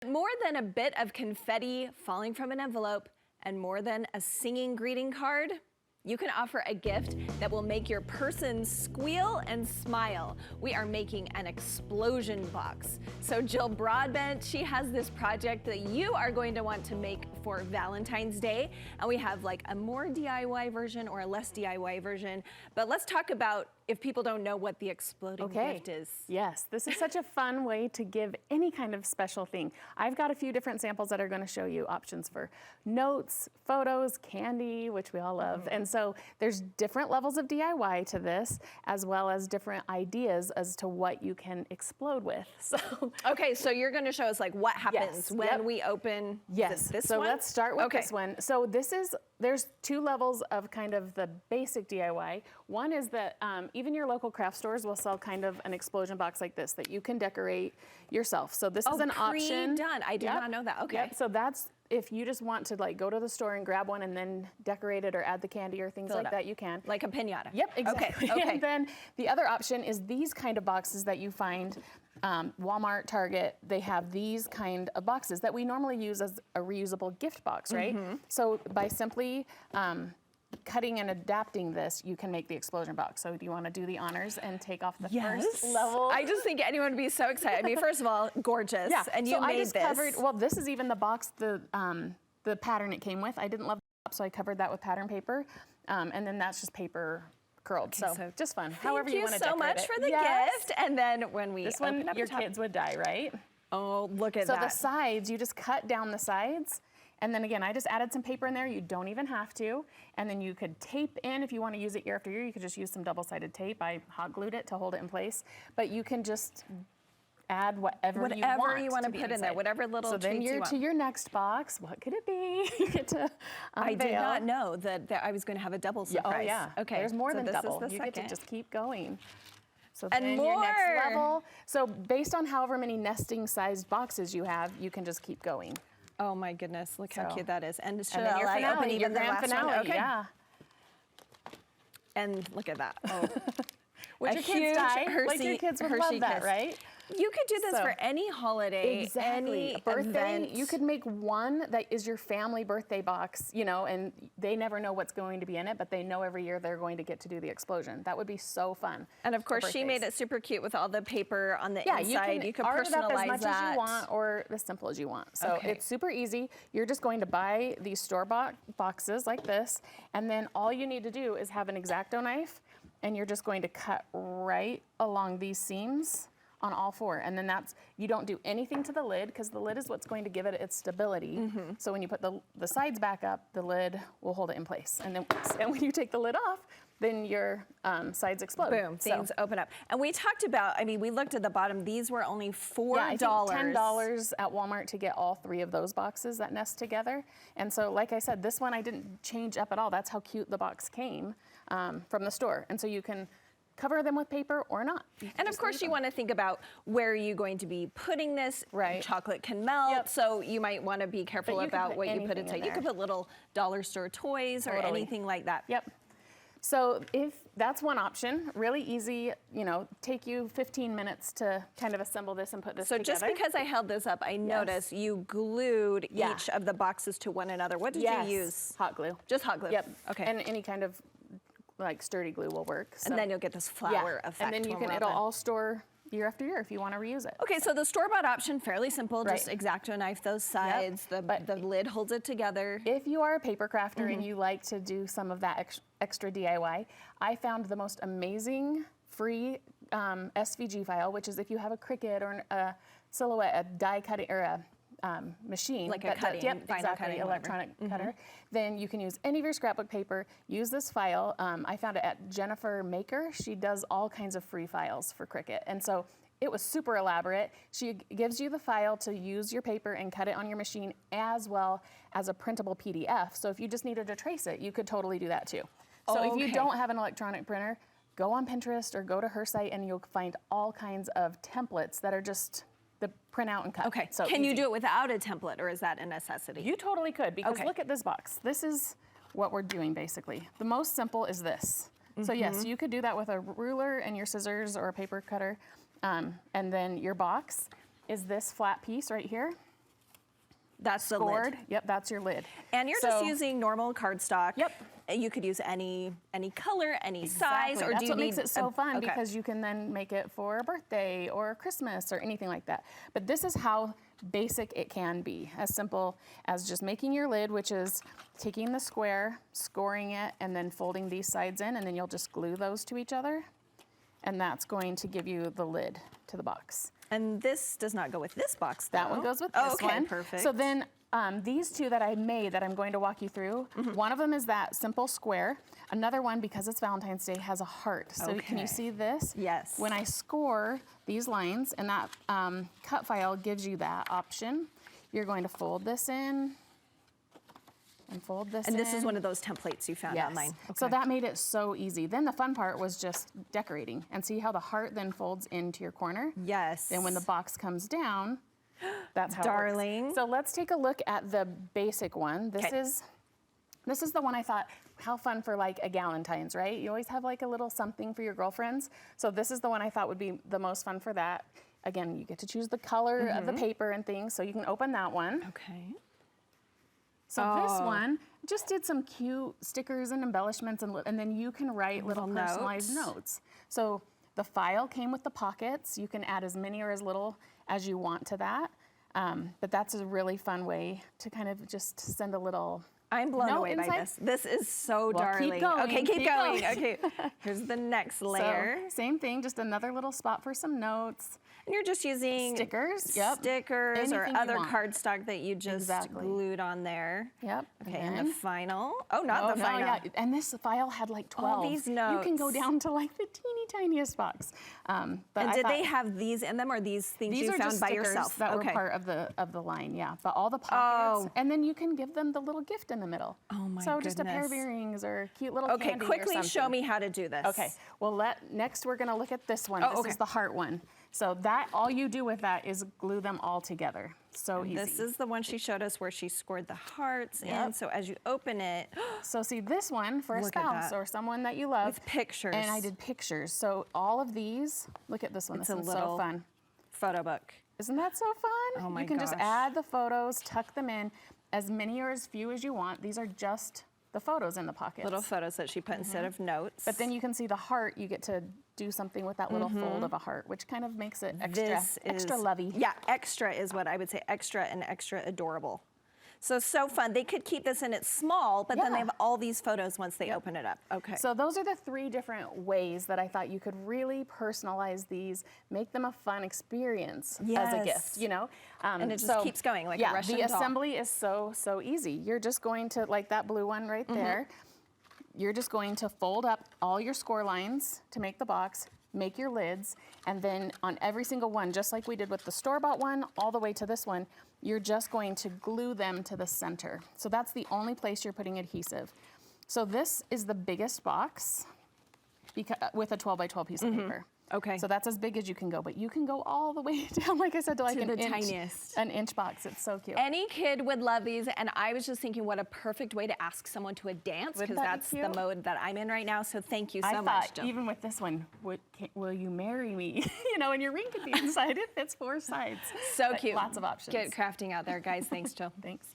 More than a bit of confetti falling from an envelope and more than a singing greeting card, you can offer a gift that will make your person squeal and smile. We are making an explosion box. So Jill Broadbent, she has this project that you are going to want to make for Valentine's Day. And we have like a more DIY version or a less DIY version. But let's talk about if people don't know what the exploding gift is. Yes, this is such a fun way to give any kind of special thing. I've got a few different samples that are going to show you options for notes, photos, candy, which we all love. And so there's different levels of DIY to this, as well as different ideas as to what you can explode with. So okay, so you're going to show us like what happens when we open this so one? Let's start with this one. So there's two levels of kind of the basic DIY. One is that even your local craft stores will sell kind of an explosion box like this that you can decorate yourself. So this is an option. Pre-done. I did not know that. Okay. So that's if you just want to like go to the store and grab one and then decorate it or add the candy or things like that, you can. Like a piñata. Yep, exactly. Okay. And then the other option is these kind of boxes that you find Walmart, Target, they have these kind of boxes that we normally use as a reusable gift box, right? So by simply cutting and adapting this, you can make the explosion box. So do you want to do the honors and take off the first level? I just think anyone would be so excited. I mean, first of all, gorgeous. Yeah. And you made this. Covered, well, this is even the box, the pattern it came with. I didn't love the top, so I covered that with pattern paper. And then that's just paper curled, so just fun. However you want to decorate it. Thank you so much for the gift. And then when we this one, your kids would die, right? Oh, look at that. So the sides, you just cut down the sides. And then again, I just added some paper in there. You don't even have to. And then you could tape in if you want to use it year after year. You could just use some double-sided tape. I hot glued it to hold it in place. But you can just add whatever you want to put in there, whatever little treats you want. So then you're to your next box. What could it be? You get to I did not know that I was going to have a double surprise. Oh yeah. Okay. There's more than double. You get to just keep going. So then your next level. So based on however many nesting sized boxes you have, you can just keep going. Oh my goodness, look how cute that is. And should then your I finale, open even the last finale, one? Okay. Yeah. And look at that. Oh. Would your kids die? Like your kids would love that, right? You could do this for any holiday, any birthday. event. You could make one that is your family birthday box, you know, and they never know what's going to be in it, but they know every year they're going to get to do the explosion. That would be so fun. And of course, she made it super cute with all the paper on the inside. You can art personalize it up as much that. as you want or as simple as you want. So it's super easy. You're just going to buy these store-bought boxes like this, and then all you need to do is have an X-Acto knife, and you're just going to cut right along these seams on all four. And then you don't do anything to the lid because the lid is what's going to give it its stability. So when you put the sides back up, the lid will hold it in place. And then when you take the lid off, then your sides explode. Boom, things open up. And we talked about, I mean, we looked at the bottom. These were only $4. Yeah, I think $10 at Walmart to get all three of those boxes that nest together. And so, like I said, this one I didn't change up at all. That's how cute the box came from the store. And so you can cover them with paper or not. And of course you want to think about where are you going to be putting this. Right. Chocolate can melt, so you might want to be careful about what you put inside. You could put little dollar store toys or anything like that. Yep. So if that's one option, really easy, you know, take you 15 minutes to kind of assemble this and put this together. So just because I held this up, I noticed you glued each of the boxes to one another. What did you use? Hot glue. Just hot glue? Yep. Okay. And any kind of like sturdy glue will work. So. And then you'll get this flower effect. And then you can, it'll all store year after year if you want to reuse it. Okay, so the store-bought option, fairly simple. Just X-Acto knife those sides. The lid holds it together. If you are a paper crafter and you like to do some of that extra DIY, I found the most amazing free SVG file, which is if you have a Cricut or a Silhouette, a die cutting or a machine, like a cutting, vinyl cutting, electronic cutter, then you can use any of your scrapbook paper. Use this file. I found it at Jennifer Maker. She does all kinds of free files for Cricut, and so it was super elaborate. She gives you the file to use your paper and cut it on your machine, as well as a printable PDF. So if you just needed to trace it, you could totally do that too. So if you don't have an electronic printer, go on Pinterest or go to her site, and you'll find all kinds of templates that are just the print out and cut. Okay, so can you do it without a template, or is that a necessity? You totally could, because look at this box. This is what we're doing basically. The most simple is this. So yes, you could do that with a ruler and your scissors or a paper cutter. And then your box is this flat piece right here. That's the scored. lid. Yep, that's your lid. And you're just using normal cardstock. Yep. You could use any color, any size, or that's do you what need makes it so fun, okay. because you can then make it for a birthday or Christmas or anything like that. But this is how basic it can be, as simple as just making your lid, which is taking the square, scoring it, and then folding these sides in, and then you'll just glue those to each other. And that's going to give you the lid to the box. And this does not go with this box, though. That one goes with this one. Okay, perfect. So then these two that I made that I'm going to walk you through, one of them is that simple square. Another one, because it's Valentine's Day, has a heart. So can you see this? Yes. When I score these lines, and that cut file gives you that option, you're going to fold this in and fold this in. And this is one of those templates you found online. Okay. So that made it so easy. Then the fun part was just decorating. And see how the heart then folds into your corner? Yes. And when the box comes down, that's how Darling. it works. So let's take a look at the basic one. This is the one I thought, how fun for like a Galentine's, right? You always have like a little something for your girlfriends. So this is the one I thought would be the most fun for that. Again, you get to choose the color of the paper and things, so you can open that one. Okay. So this one just did some cute stickers and embellishments, and then you can write little personalized notes. So the file came with the pockets. You can add as many or as little as you want to that. But that's a really fun way to kind of just send a little I'm blown away by inside. this. This is so Well, darling. keep going, Okay, keep keep going. going. Okay, here's the next layer. So, same thing, just another little spot for some notes. And you're just using Stickers, yep. stickers or Anything you other want. cardstock that you just glued on there. Yep. Okay, and the final. Oh, not the no, final. yeah. And this file had like 12. All these You can go notes. down to like the teeny tiniest box. But And I did thought, they have these in them, or these things these you are found just by stickers yourself? that were part of the line, yeah. But all the pockets, and then you can give them the little gift in the middle. Oh my So just a pair of goodness. earrings or cute little Okay, candy or quickly show something. me how to do this. Okay, well next we're gonna look at this one. Oh, this is the heart one. So that, all you do with that is glue them all together. So easy. This is the one she showed us where she scored the hearts in. So as you open it, So see this one for a Look at spouse that. or someone that you love. with pictures. And I did pictures. So all of these, look at this one. It's This a one's so little fun. photo book. Isn't that so fun? Oh my You can just gosh. add the photos, tuck them in, as many or as few as you want. These are just the photos in the pockets. Little photos that she put instead of notes. But then you can see the heart. You get to do something with that little fold of a heart, which kind of makes it extra lovey. Yeah, extra is what I would say. Extra and extra adorable. So fun. They could keep this in it small, but then they Yeah. have all these photos once they open it up. Okay. So those are the 3 different ways that I thought you could really personalize these, make them a fun experience as a Yes. gift, you know? And it just keeps going like a yeah, Russian the doll. assembly is so easy. You're just going to, like that blue one right there, you're just going to fold up all your score lines to make the box, make your lids, and then on every single one, just like we did with the store-bought one, all the way to this one, you're just going to glue them to the center. So that's the only place you're putting adhesive. So this is the biggest box with a 12 by 12 piece of paper. Okay. So that's as big as you can go, but you can go all the way down, like I said, to like To an the inch, tiniest. an inch box. It's so cute. Any kid would love these, and I was just thinking what a perfect way to ask someone to a dance, because Wouldn't that be that's the cute? mode that I'm in right now, so thank you so I much, thought, Jill. even with this one, will you marry me? You know, and your ring could be inside. It fits 4 sides. So But cute. Lots of options. Get crafting out there, guys. Thanks, Jill. Thanks.